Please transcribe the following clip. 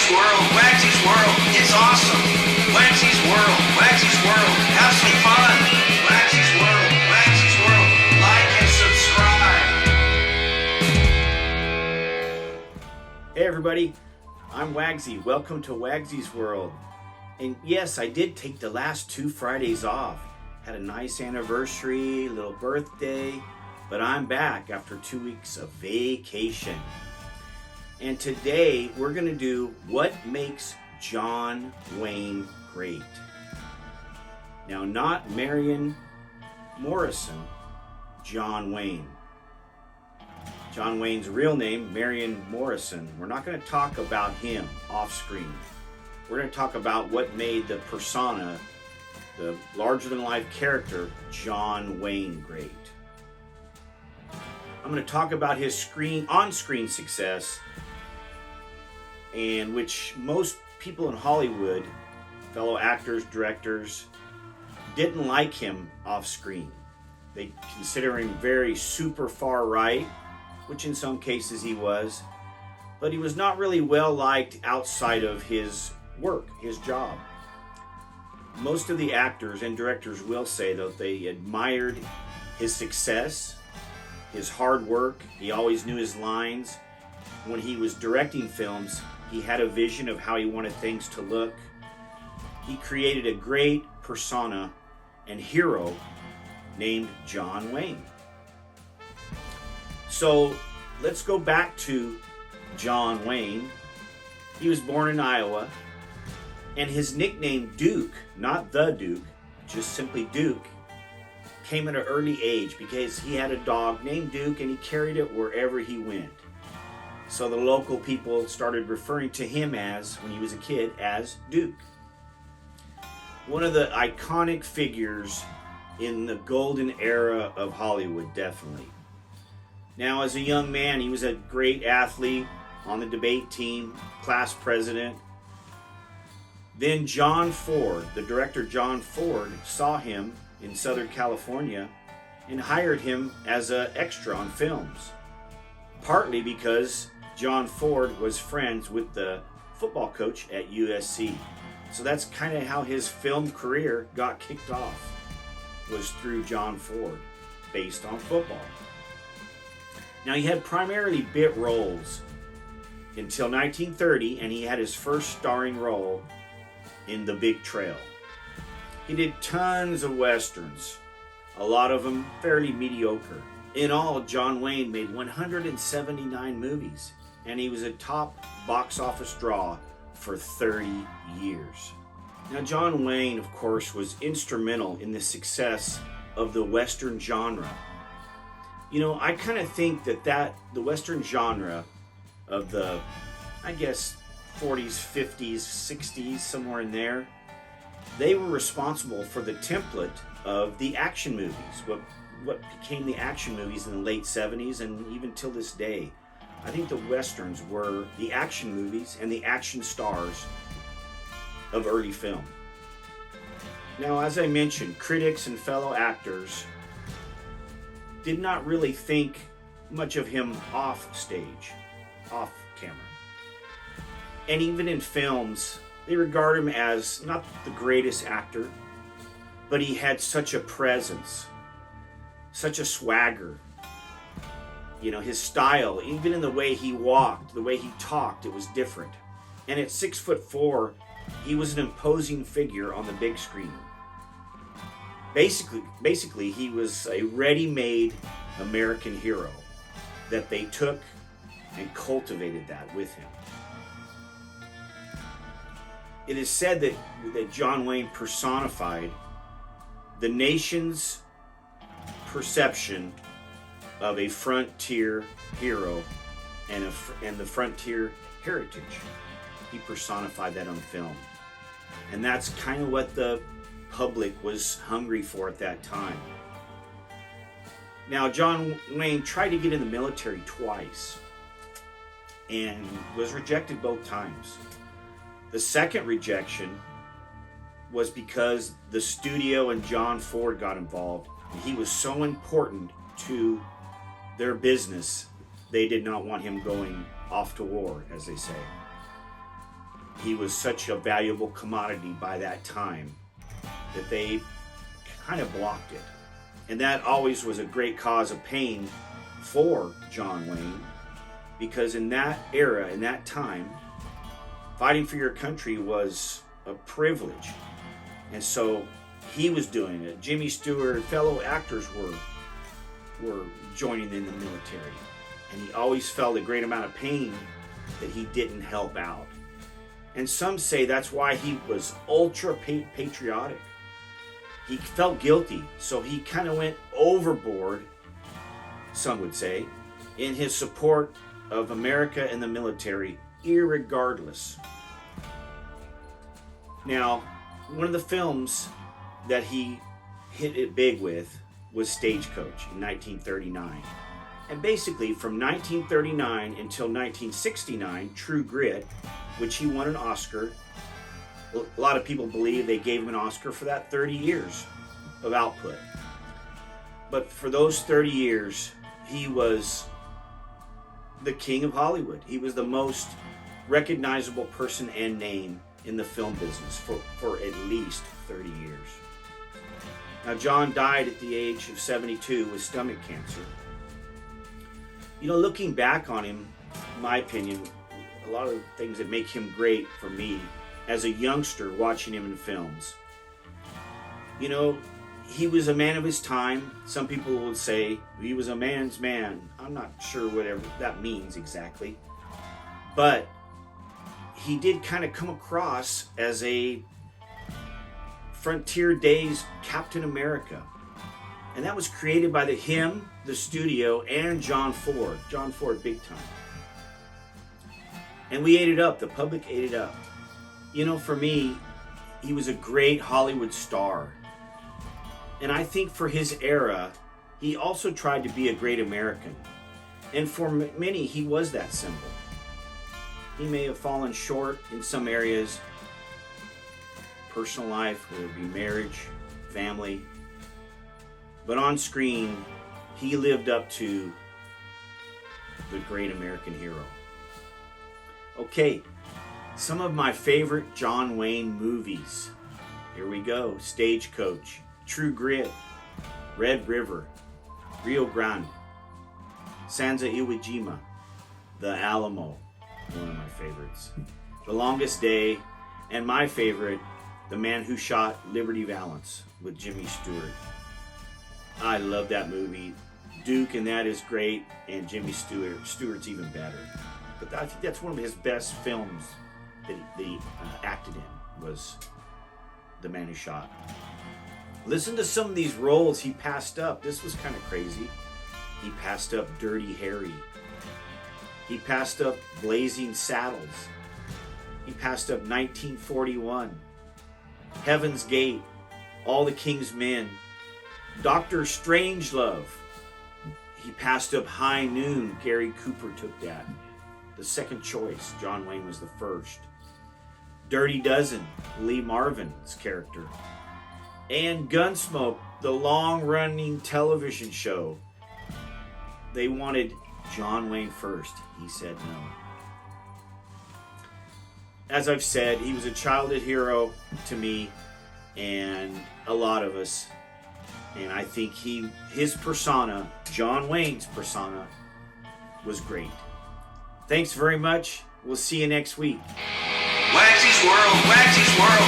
WAGSY'S World, WAGSY'S World, it's awesome. WAGSY'S World, WAGSY'S World, have some fun. WAGSY'S World, WAGSY'S World, like and subscribe. Hey everybody, I'm Wagsy. Welcome to WAGSY'S World. And yes, I did take the last 2 Fridays off. Had a nice anniversary, little birthday, but I'm back after 2 weeks of vacation. And today we're going to do what makes John Wayne great. Now, not Marion Morrison, John Wayne. John Wayne's real name, Marion Morrison. We're not going to talk about him off screen. We're going to talk about what made the persona, the larger-than-life character, John Wayne, great. I'm going to talk about his on-screen success, and which most people in Hollywood, fellow actors, directors, didn't like him off-screen. They consider him very super far right, which in some cases he was, but he was not really well liked outside of his work, his job. Most of the actors and directors will say that they admired his success, his hard work. He always knew his lines. When he was directing films, he had a vision of how he wanted things to look. He created a great persona and hero named John Wayne. So let's go back to John Wayne. He was born in Iowa, and his nickname Duke, not the Duke, just simply Duke, came at an early age because he had a dog named Duke and he carried it wherever he went. So the local people started referring to him as, when he was a kid, as Duke. One of the iconic figures in the golden era of Hollywood, definitely. Now, as a young man, he was a great athlete on the debate team, class president. Then John Ford, the director John Ford, saw him in Southern California and hired him as an extra on films. Partly because John Ford was friends with the football coach at USC. So that's kind of how his film career got kicked off, was through John Ford, based on football. Now, he had primarily bit roles until 1930, and he had his first starring role in The Big Trail. He did tons of westerns, a lot of them fairly mediocre. In all, John Wayne made 179 movies, and he was a top box office draw for 30 years. Now, John Wayne, of course, was instrumental in the success of the western genre. You know, I kind of think that the western genre of the, I guess, 40s, 50s, 60s, somewhere in there, they were responsible for the template of the action movies, what became the action movies in the late 70s and even till this day. I think the westerns were the action movies and the action stars of early film. Now, as I mentioned, critics and fellow actors did not really think much of him off stage, off camera. And even in films, they regard him as not the greatest actor, but he had such a presence, such a swagger. You know, his style, even in the way he walked, the way he talked, it was different. And at 6'4", he was an imposing figure on the big screen. Basically, he was a ready-made American hero that they took and cultivated that with him. It is said that John Wayne personified the nation's perception of a frontier hero and the frontier heritage. He personified that on film. And that's kind of what the public was hungry for at that time. Now, John Wayne tried to get in the military twice and was rejected both times. The second rejection was because the studio and John Ford got involved. He was so important to their business, they did not want him going off to war, as they say. he was such a valuable commodity by that time that they kind of blocked it. And that always was a great cause of pain for John Wayne, because in that era, in that time, fighting for your country was a privilege. And so he was doing it. Jimmy Stewart, fellow actors were joining in the military. And he always felt a great amount of pain that he didn't help out. And some say that's why he was ultra patriotic. He felt guilty, so he kind of went overboard, some would say, in his support of America and the military, irregardless. Now, one of the films that he hit it big with was Stagecoach in 1939. And basically, from 1939 until 1969, True Grit, which he won an Oscar. A lot of people believe they gave him an Oscar for that 30 years of output. But for those 30 years, he was the king of Hollywood. He was the most recognizable person and name in the film business for at least 30 years. Now, John died at the age of 72 with stomach cancer. You know, looking back on him, in my opinion, a lot of things that make him great for me as a youngster watching him in films. You know, he was a man of his time. Some people would say he was a man's man. I'm not sure whatever that means exactly. But he did kind of come across as a Frontier Days Captain America. And that was created by him, the studio, and John Ford. John Ford big time. And we ate it up. The public ate it up. You know, for me, he was a great Hollywood star. And I think for his era, he also tried to be a great American. And for many, he was that symbol. He may have fallen short in some areas, personal life, whether it be marriage, family. But on screen, he lived up to the great American hero. Okay, some of my favorite John Wayne movies. Here we go. Stagecoach, True Grit, Red River, Rio Grande, Sansa Iwo Jima, The Alamo, one of my favorites, The Longest Day, and my favorite, The Man Who Shot Liberty Valance with Jimmy Stewart. I love that movie. Duke in that is great, and Jimmy Stewart's even better. But I think that's one of his best films that he acted in, was The Man Who Shot. Listen to some of these roles he passed up. This was kind of crazy. He passed up Dirty Harry. He passed up Blazing Saddles. He passed up 1941, Heaven's Gate, All the King's Men, Dr. Strangelove. He passed up High Noon. Gary Cooper took that. The second choice. John Wayne was the first. Dirty Dozen, Lee Marvin's character. And Gunsmoke, the long-running television show. They wanted John Wayne first. He said no. As I've said, he was a childhood hero to me and a lot of us. And I think his persona, John Wayne's persona, was great. Thanks very much. We'll see you next week. WAGSY'S World, WAGSY'S World.